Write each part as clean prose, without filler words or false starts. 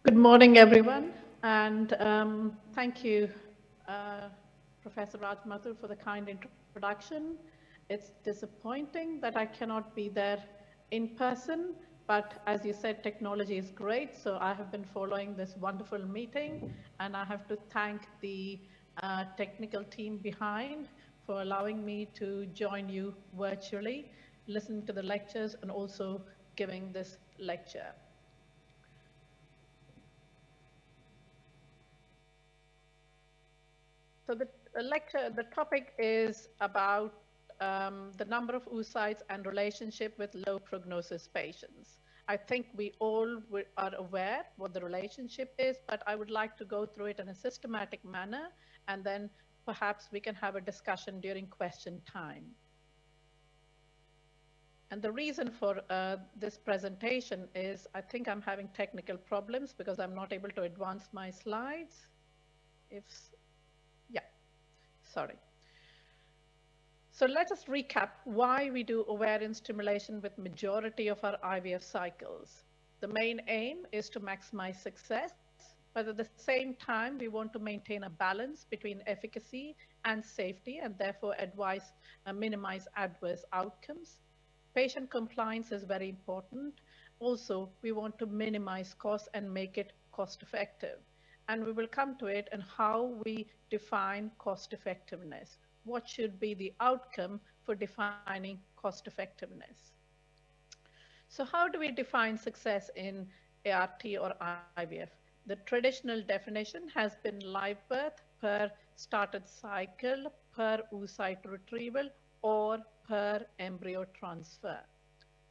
Good morning, everyone, and thank you, uh, Professor Raj Mathur, for the kind introduction. It's disappointing that I cannot be there in person, but as you said, technology is great, so I have been following this wonderful meeting, and I have to thank the technical team behind for allowing me to join you virtually, listening to the lectures, and also giving this lecture. So the topic is about the number of oocytes and relationship with low prognosis patients. I think we all are aware what the relationship is, but I would like to go through it in a systematic manner, and then perhaps we can have a discussion during question time. And the reason for this presentation is I think I'm having technical problems because I'm not able to advance my slides. If, yeah, sorry. So let us recap why we do ovarian stimulation with majority of our IVF cycles. The main aim is to maximize success, but at the same time, we want to maintain a balance between efficacy and safety, and therefore advise minimize adverse outcomes. Patient compliance is very important. Also, we want to minimize costs and make it cost effective. And we will come to it and how we define cost effectiveness. What should be the outcome for defining cost effectiveness? So how do we define success in ART or IVF? The traditional definition has been live birth per started cycle, per oocyte retrieval, or per embryo transfer.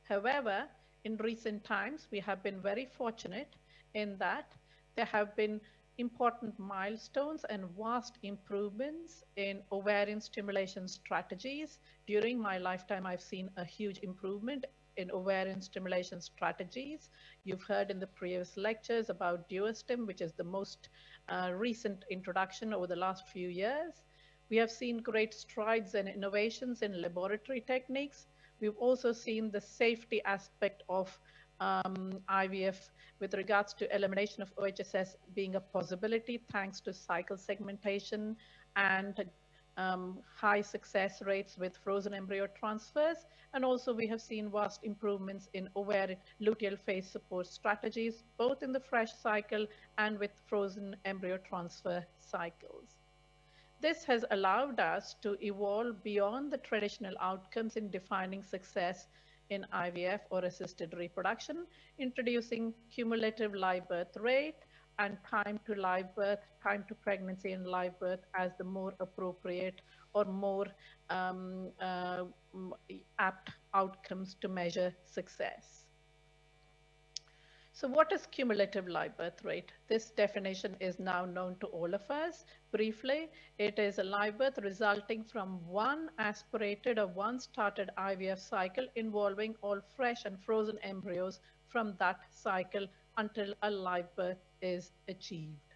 However, in recent times, we have been very fortunate in that there have been important milestones and vast improvements in ovarian stimulation strategies. During my lifetime, I've seen a huge improvement in ovarian stimulation strategies. You've heard in the previous lectures about duostim, which is the most recent introduction over the last few years. We have seen great strides and innovations in laboratory techniques. We've also seen the safety aspect of IVF with regards to elimination of OHSS being a possibility thanks to cycle segmentation and high success rates with frozen embryo transfers. And also we have seen vast improvements in ovarian luteal phase support strategies, both in the fresh cycle and with frozen embryo transfer cycles. This has allowed us to evolve beyond the traditional outcomes in defining success in IVF or assisted reproduction, introducing cumulative live birth rate and time to live birth, time to pregnancy and live birth as the more appropriate or more um, uh, apt outcomes to measure success. So what is cumulative live birth rate? This definition is now known to all of us. Briefly, it is a live birth resulting from one aspirated or one started IVF cycle involving all fresh and frozen embryos from that cycle until a live birth is achieved.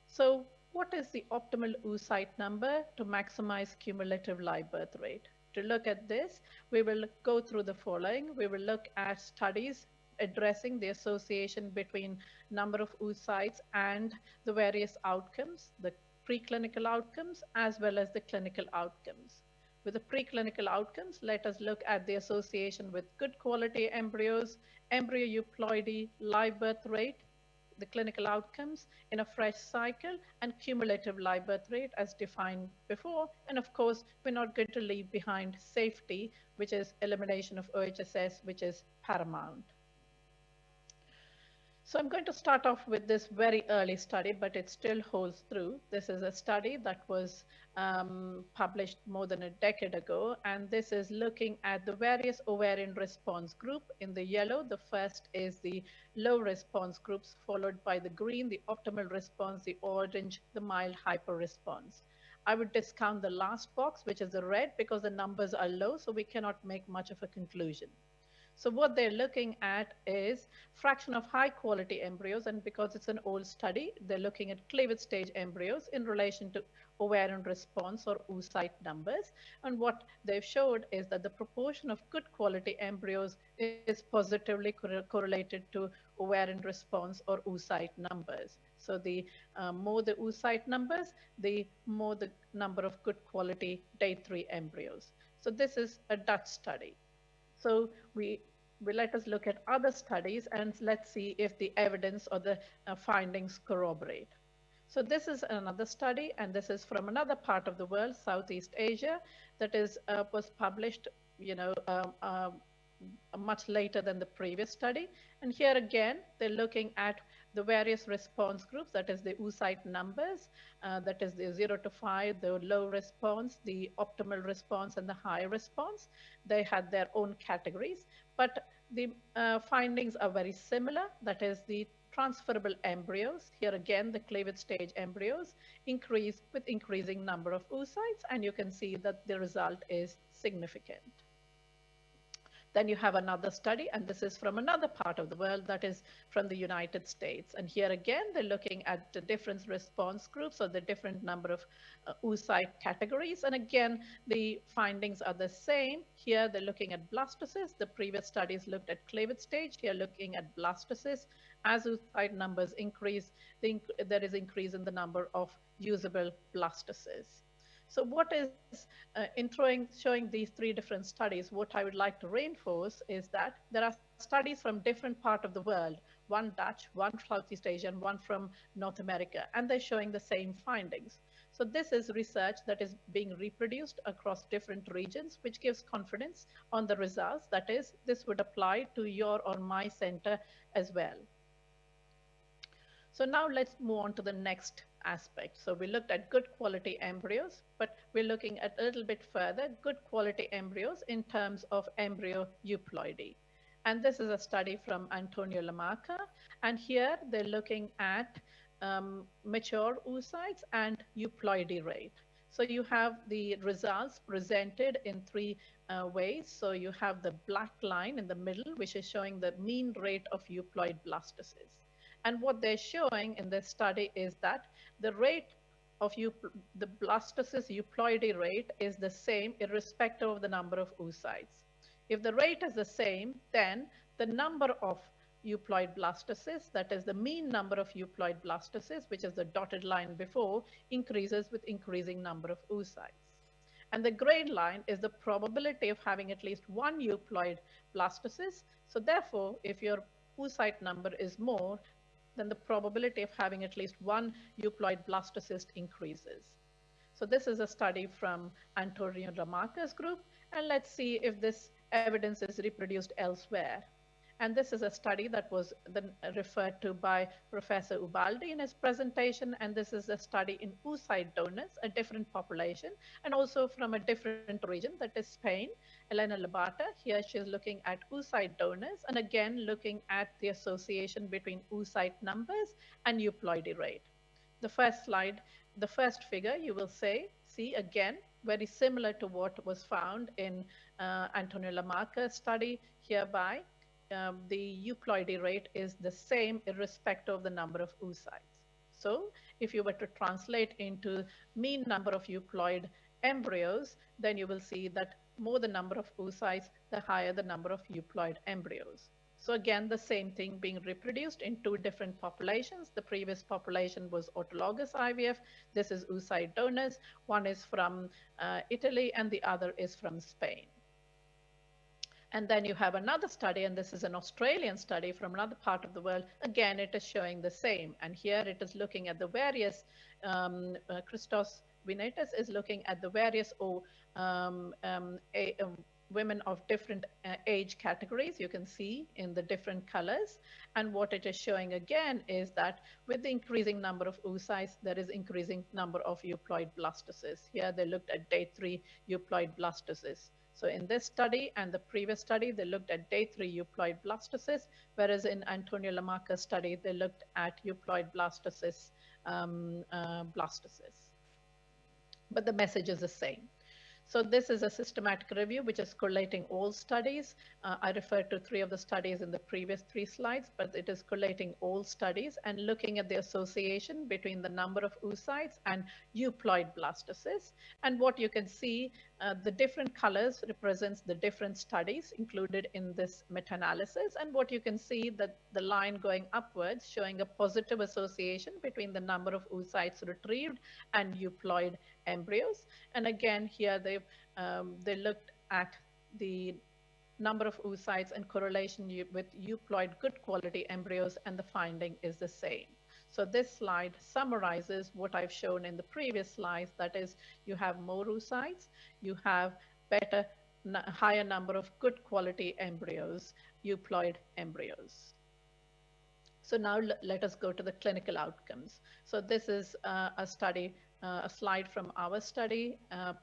So what is the optimal oocyte number to maximize cumulative live birth rate? To look at this, we will go through the following. We will look at studies addressing the association between number of oocytes and the various outcomes, the preclinical outcomes as well as the clinical outcomes. With the preclinical outcomes, let us look at the association with good quality embryos, embryo euploidy, live birth rate, the clinical outcomes in a fresh cycle, and cumulative live birth rate as defined before. And of course, we're not going to leave behind safety, which is elimination of OHSS, which is paramount. So I'm going to start off with this very early study, but it still holds through. This is a study that was published more than a decade ago, and this is looking at the various ovarian response group. In the yellow, the first is the low response groups, followed by the green, the optimal response, the orange, the mild hyper response. I would discount the last box, which is the red, because the numbers are low, so we cannot make much of a conclusion. So what they're looking at is fraction of high quality embryos, and because it's an old study, they're looking at cleavage stage embryos in relation to ovarian response or oocyte numbers. And what they've showed is that the proportion of good quality embryos is positively correlated to ovarian response or oocyte numbers. So the more the oocyte numbers, the more the number of good quality day 3 embryos. So this is a Dutch study. So we let us look at other studies and let's see if the evidence or the findings corroborate. So this is another study, and this is from another part of the world, Southeast Asia, that is was published, you know, much later than the previous study. And here again, they're looking at the various response groups, that is the oocyte numbers, that is the 0 to 5, the low response, the optimal response, and the high response. They had their own categories, but the findings are very similar. That is the transferable embryos. Here again, the cleavage stage embryos increase with increasing number of oocytes, and you can see that the result is significant. Then you have another study, and this is from another part of the world, that is from the United States. And here again, they're looking at the different response groups or the different number of oocyte categories. And again, the findings are the same. Here, they're looking at blastocysts. The previous studies looked at cleavage stage. Here, looking at blastocysts. As oocyte numbers increase, there is increase in the number of usable blastocysts. So what is showing these three different studies, what I would like to reinforce is that there are studies from different parts of the world, one Dutch, one Southeast Asian, one from North America, and they're showing the same findings. So this is research that is being reproduced across different regions, which gives confidence on the results. That is, this would apply to your or my center as well. So now let's move on to the next aspect. So we looked at good quality embryos, but we're looking at a little bit further, good quality embryos in terms of embryo euploidy. And this is a study from Antonio Lamarca. And here they're looking at mature oocytes and euploidy rate. So you have the results presented in three ways. So you have the black line in the middle, which is showing the mean rate of euploid blastocysts. And what they're showing in this study is that the rate of the blastocyst euploidy rate is the same irrespective of the number of oocytes. If the rate is the same, then the number of euploid blastocysts, that is the mean number of euploid blastocysts, which is the dotted line before, increases with increasing number of oocytes. And the gray line is the probability of having at least one euploid blastocyst. So therefore, if your oocyte number is more, then the probability of having at least one euploid blastocyst increases. So this is a study from Antonio Lamarca's group, and let's see if this evidence is reproduced elsewhere. And this is a study that was then referred to by Professor Ubaldi in his presentation. And this is a study in oocyte donors, a different population, and also from a different region, that is Spain. Elena Labata, here she's looking at oocyte donors, and again looking at the association between oocyte numbers and euploidy rate. The first slide, the first figure, you will see again, very similar to what was found in Antonio Lamarca's study hereby. The euploidy rate is the same irrespective of the number of oocytes. So if you were to translate into mean number of euploid embryos, then you will see that more the number of oocytes, the higher the number of euploid embryos. So again, the same thing being reproduced in two different populations. The previous population was autologous IVF. This is oocyte donors. One is from Italy and the other is from Spain. And then you have another study, and this is an Australian study from another part of the world. Again, it is showing the same. And here it is looking at the various, Christos Vinetis is looking at the various women of different age categories. You can see in the different colors. And what it is showing again is that with the increasing number of oocytes, there is increasing number of euploid blastocysts. Here they looked at day 3 euploid blastocysts. So in this study and the previous study, they looked at day 3 euploid blastocysts, whereas in Antonio Lamarca's study, they looked at euploid blastocysts. But the message is the same. So this is a systematic review which is collating all studies. I referred to 3 of the studies in the previous 3 slides, but it is collating all studies and looking at the association between the number of oocytes and euploid blastocysts. And what you can see, the different colors represents the different studies included in this meta-analysis. And what you can see that the line going upwards showing a positive association between the number of oocytes retrieved and euploid embryos. And again, here they looked at the number of oocytes and correlation with euploid good quality embryos, and the finding is the same. So this slide summarizes what I've shown in the previous slides. That is, you have more oocytes, you have better, higher number of good quality embryos, euploid embryos. So now let us go to the clinical outcomes. So this is a study, a slide from our study.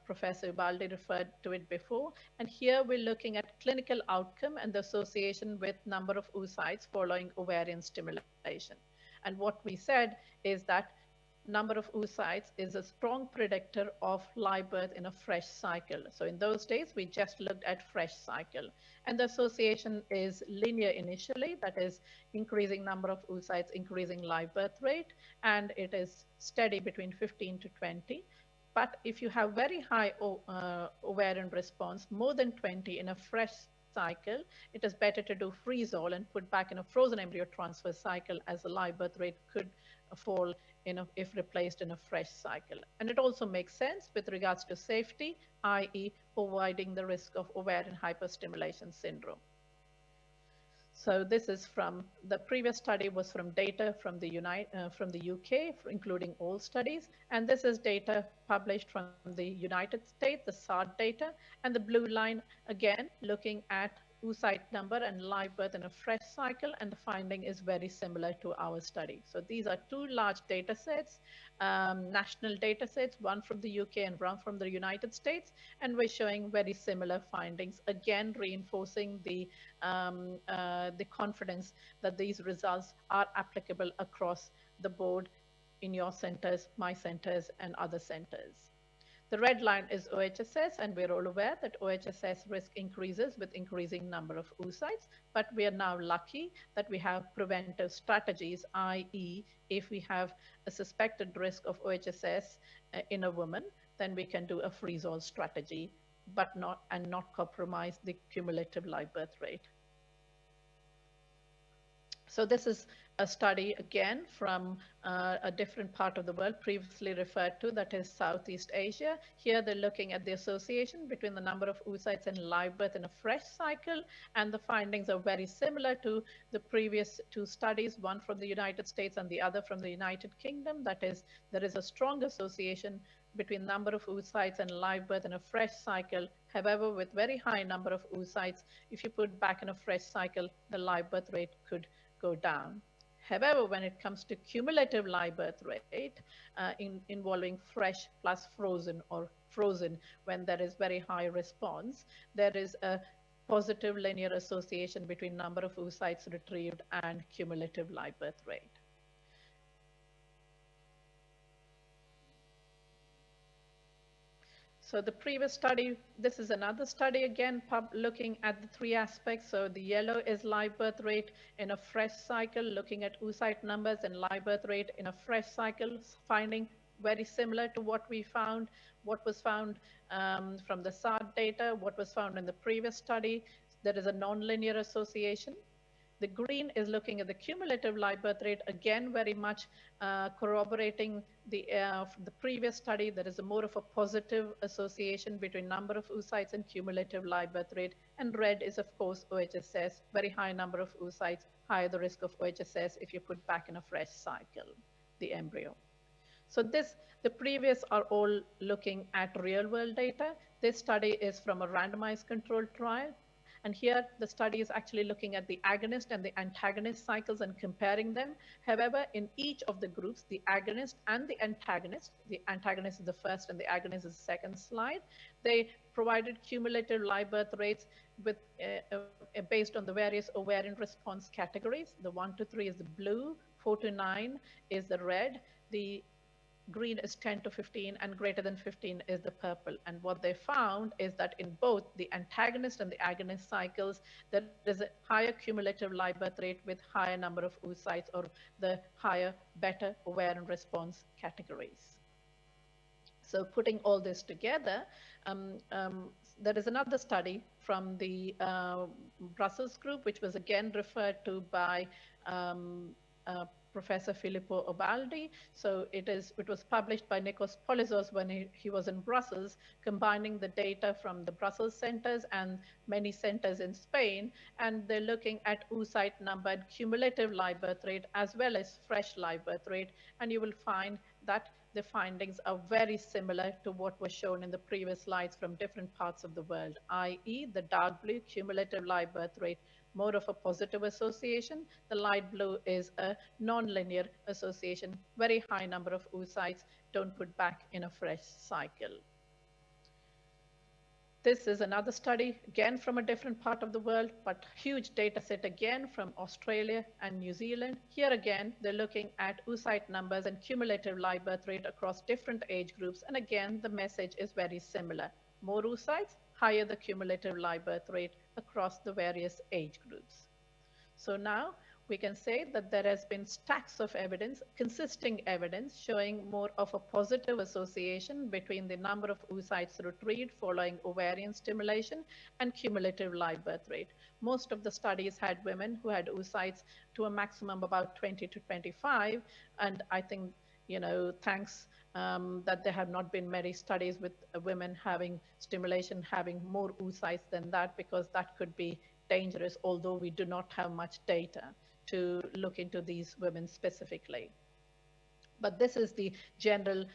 Professor Ubaldi referred to it before. And here we're looking at clinical outcome and the association with number of oocytes following ovarian stimulation. And what we said is that number of oocytes is a strong predictor of live birth in a fresh cycle. So in those days, we just looked at fresh cycle. And the association is linear initially, that is increasing number of oocytes, increasing live birth rate, and it is steady between 15 to 20. But if you have very high ovarian response, more than 20 in a fresh cycle, it is better to do freeze-all and put back in a frozen embryo transfer cycle, as the live birth rate could fall if replaced in a fresh cycle. And it also makes sense with regards to safety, i.e. avoiding the risk of ovarian hyperstimulation syndrome. So this is from the previous study was from data from the UK, including all studies. And this is data published from the United States, the SART data. And the blue line, again, looking at oocyte number and live birth in a fresh cycle, and the finding is very similar to our study. So these are 2 large data sets, national data sets, one from the UK and one from the United States, and we're showing very similar findings, again reinforcing the confidence that these results are applicable across the board in your centers, my centers, and other centers. The red line is OHSS, and we're all aware that OHSS risk increases with increasing number of oocytes, but we are now lucky that we have preventive strategies, i.e. if we have a suspected risk of OHSS in a woman, then we can do a freeze-all strategy, but not compromise the cumulative live birth rate. So this is a study, again, from a different part of the world previously referred to, that is Southeast Asia. Here they're looking at the association between the number of oocytes and live birth in a fresh cycle, and the findings are very similar to the previous 2 studies, one from the United States and the other from the United Kingdom. That is, there is a strong association between number of oocytes and live birth in a fresh cycle. However, with very high number of oocytes, if you put back in a fresh cycle, the live birth rate could go down. However, when it comes to cumulative live birth rate involving fresh plus frozen or frozen, when there is very high response, there is a positive linear association between number of oocytes retrieved and cumulative live birth rate. So the previous study, this is another study again, looking at the 3 aspects. So the yellow is live birth rate in a fresh cycle, looking at oocyte numbers and live birth rate in a fresh cycle, finding very similar to what we found, what was found from the SART data, what was found in the previous study. There is a nonlinear association. The green is looking at the cumulative live birth rate, again very much corroborating the previous study. There is a more of a positive association between number of oocytes and cumulative live birth rate. And red is, of course, OHSS, very high number of oocytes, higher the risk of OHSS if you put back in a fresh cycle the embryo. So the previous are all looking at real world data. This study is from a randomized controlled trial. And here the study is actually looking at the agonist and the antagonist cycles and comparing them. However, in each of the groups, the agonist and the antagonist is the first and the agonist is the second slide, they provided cumulative live birth rates with, based on the various ovarian response categories. The 1 to 3 is the blue, 4 to 9 is the red, the green is 10 to 15, and greater than 15 is the purple. And what they found is that in both the antagonist and the agonist cycles, there is a higher cumulative live birth rate with higher number of oocytes, or the higher, better aware and response categories. So putting all this together, um, um, there is another study from the Brussels group, which was again referred to by um, Professor Filippo Ubaldi. So it was published by Nikos Polizos when he was in Brussels, combining the data from the Brussels centers and many centers in Spain. And they're looking at oocyte number and cumulative live birth rate as well as fresh live birth rate. And you will find that the findings are very similar to what was shown in the previous slides from different parts of the world, i.e. the dark blue cumulative live birth rate, more of a positive association. The light blue is a nonlinear association, very high number of oocytes don't put back in a fresh cycle. This is another study, again from a different part of the world, but huge data set again from Australia and New Zealand. Here again, they're looking at oocyte numbers and cumulative live birth rate across different age groups. And again, the message is very similar. More oocytes, higher the cumulative live birth rate across the various age groups. So now we can say that there has been stacks of evidence, consisting evidence, showing more of a positive association between the number of oocytes retrieved following ovarian stimulation and cumulative live birth rate. Most of the studies had women who had oocytes to a maximum about 20 to 25, and I think, thanks that there have not been many studies with women having stimulation having more oocytes than that, because that could be dangerous, although we do not have much data to look into these women specifically. But this is the general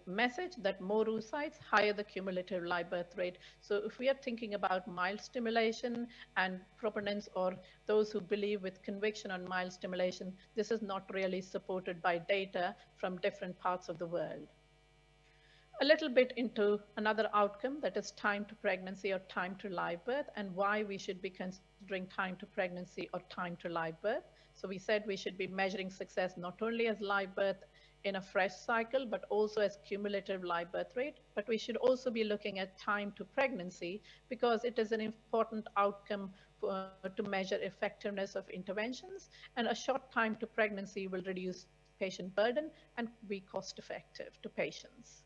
message, that more oocytes, higher the cumulative live birth rate. So if we are thinking about mild stimulation and proponents, or those who believe with conviction on mild stimulation, this is not really supported by data from different parts of the world. A little bit into another outcome, that is time to pregnancy or time to live birth, and why we should be considering time to pregnancy or time to live birth. So we said we should be measuring success not only as live birth in a fresh cycle, but also as cumulative live birth rate. But we should also be looking at time to pregnancy, because it is an important outcome to measure effectiveness of interventions. And a short time to pregnancy will reduce patient burden and be cost effective to patients.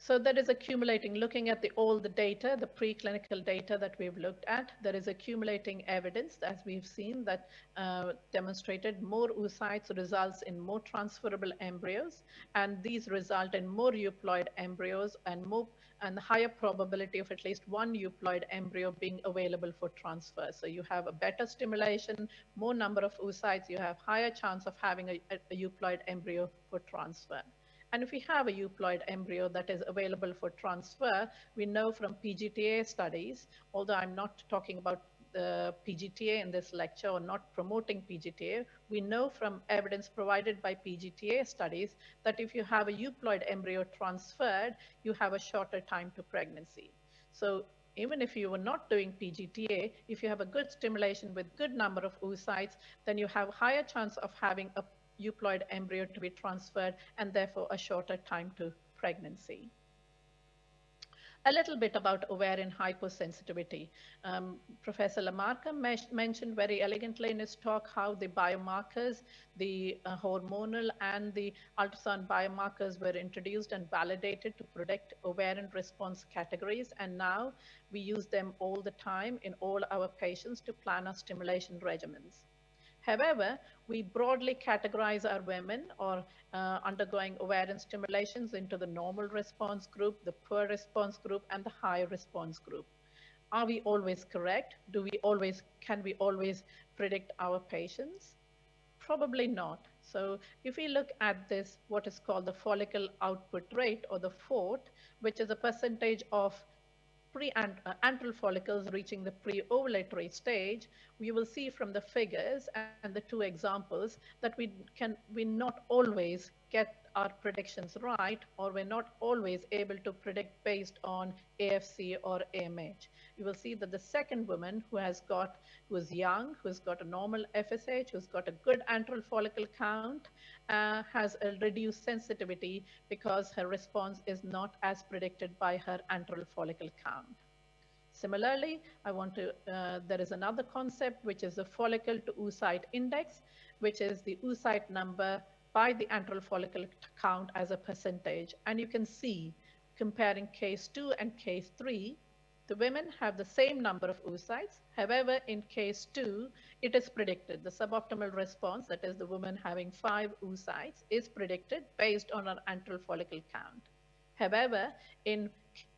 So that is accumulating, looking at all the data, the preclinical data that we've looked at, there is accumulating evidence, as we've seen, that demonstrated more oocytes results in more transferable embryos, and these result in more euploid embryos and higher probability of at least one euploid embryo being available for transfer. So you have a better stimulation, more number of oocytes, you have higher chance of having a euploid embryo for transfer. And if we have a euploid embryo that is available for transfer, we know from PGTA studies, although I'm not talking about the PGTA in this lecture or not promoting PGTA, we know from evidence provided by PGTA studies that if you have a euploid embryo transferred, you have a shorter time to pregnancy. So even if you were not doing PGTA, if you have a good stimulation with good number of oocytes, then you have higher chance of having a euploid embryo to be transferred, and therefore a shorter time to pregnancy. A little bit about ovarian hypersensitivity. Professor Lamarca mentioned very elegantly in his talk how the biomarkers, the hormonal and the ultrasound biomarkers were introduced and validated to predict ovarian response categories, and now we use them all the time in all our patients to plan our stimulation regimens. However, we broadly categorize our women or undergoing ovarian stimulations into the normal response group, the poor response group, and the high response group. Are we always correct? Can we always predict our patients? Probably not. So if we look at this, what is called the follicle output rate, or the FORT, which is a percentage of antral follicles reaching the pre-ovulatory stage, we will see from the figures and the two examples that we not always get our predictions right, or we're not always able to predict based on AFC or AMH. You will see that the second woman who is young, who's got a normal FSH, who's got a good antral follicle count, has a reduced sensitivity because her response is not as predicted by her antral follicle count. Similarly, there is another concept, which is the follicle to oocyte index, which is the oocyte number by the antral follicle count as a percentage. And you can see, comparing case 2 and case 3, the women have the same number of oocytes. However, in case 2, it is predicted. The suboptimal response, that is the woman having 5 oocytes, is predicted based on her antral follicle count. However, in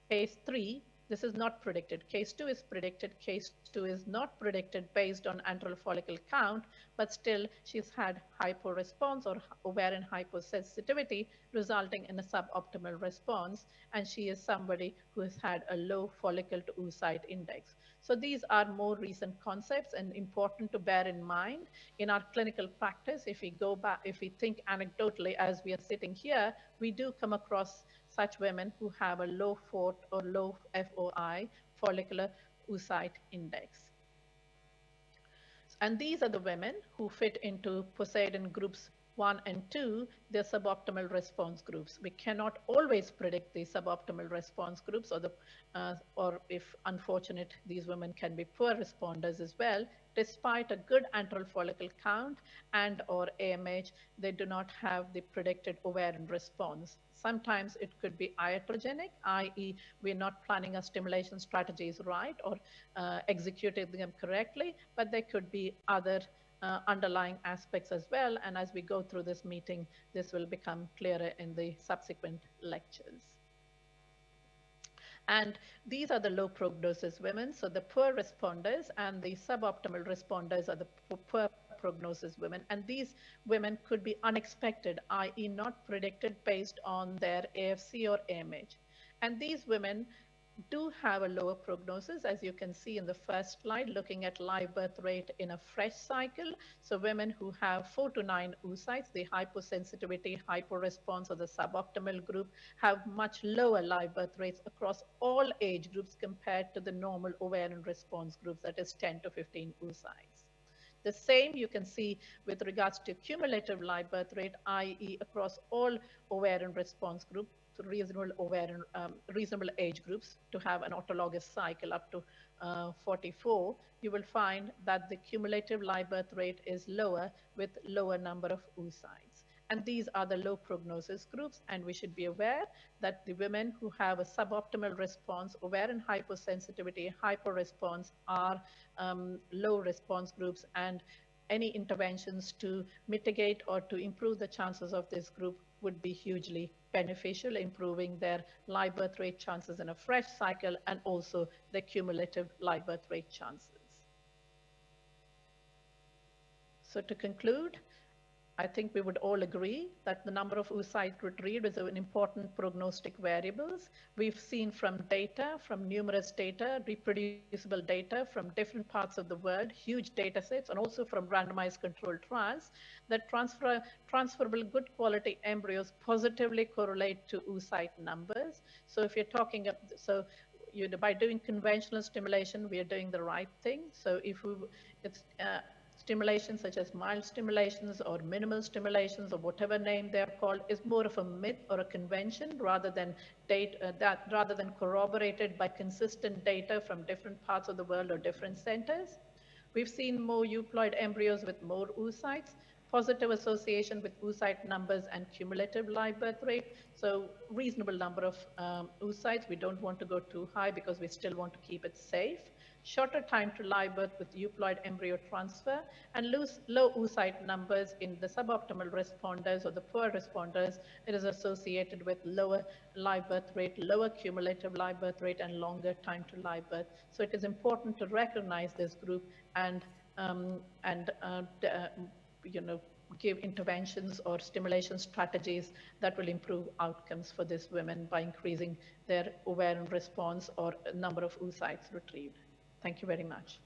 case 3, this is not predicted. Case 2 is predicted. Case 2 is not predicted based on antral follicle count, but still she's had hyporesponse or ovarian hyposensitivity, resulting in a suboptimal response, and she is somebody who has had a low follicle to oocyte index. So these are more recent concepts and important to bear in mind in our clinical practice. If we go back, if we think anecdotally as we are sitting here, we do come across such women who have a low FORT or low FOI, follicular oocyte index. And these are the women who fit into POSEIDON groups 1 and 2, they're suboptimal response groups. We cannot always predict the suboptimal response groups, or if unfortunate, these women can be poor responders as well. Despite a good antral follicle count and or AMH, they do not have the predicted ovarian response. Sometimes it could be iatrogenic, i.e. we're not planning our stimulation strategies right or executing them correctly, but there could be other underlying aspects as well. And as we go through this meeting, this will become clearer in the subsequent lectures. And these are the low prognosis women. So the poor responders and the suboptimal responders are the poor prognosis women. And these women could be unexpected, i.e. not predicted based on their AFC or AMH. And these women do have a lower prognosis, as you can see in the first slide, looking at live birth rate in a fresh cycle. So women who have 4 to 9 oocytes, the hyposensitivity, hyporesponse, or the suboptimal group, have much lower live birth rates across all age groups compared to the normal ovarian response groups, that is 10 to 15 oocytes. The same you can see with regards to cumulative live birth rate, i.e. across all ovarian response groups, reasonable age groups to have an autologous cycle up to 44, you will find that the cumulative live birth rate is lower with lower number of oocytes. And these are the low prognosis groups, and we should be aware that the women who have a suboptimal response, ovarian hyposensitivity, hyperresponse, are low response groups, and any interventions to mitigate or to improve the chances of this group would be hugely beneficial, improving their live birth rate chances in a fresh cycle and also the cumulative live birth rate chances. So to conclude, I think we would all agree that the number of oocytes retrieved is an important prognostic variables. We've seen from data, from numerous data, reproducible data from different parts of the world, huge data sets, and also from randomized controlled trials, that transferable good quality embryos positively correlate to oocyte numbers. So if you're talking, by doing conventional stimulation, we are doing the right thing. So if stimulations such as mild stimulations or minimal stimulations or whatever name they're called is more of a myth or a convention rather than corroborated by consistent data from different parts of the world or different centers. We've seen more euploid embryos with more oocytes, positive association with oocyte numbers and cumulative live birth rate. So reasonable number of oocytes. We don't want to go too high because we still want to keep it safe. Shorter time to live birth with euploid embryo transfer, and low oocyte numbers in the suboptimal responders or the poor responders. It is associated with lower live birth rate, lower cumulative live birth rate, and longer time to live birth. So it is important to recognize this group and give interventions or stimulation strategies that will improve outcomes for these women by increasing their ovarian response or number of oocytes retrieved. Thank you very much.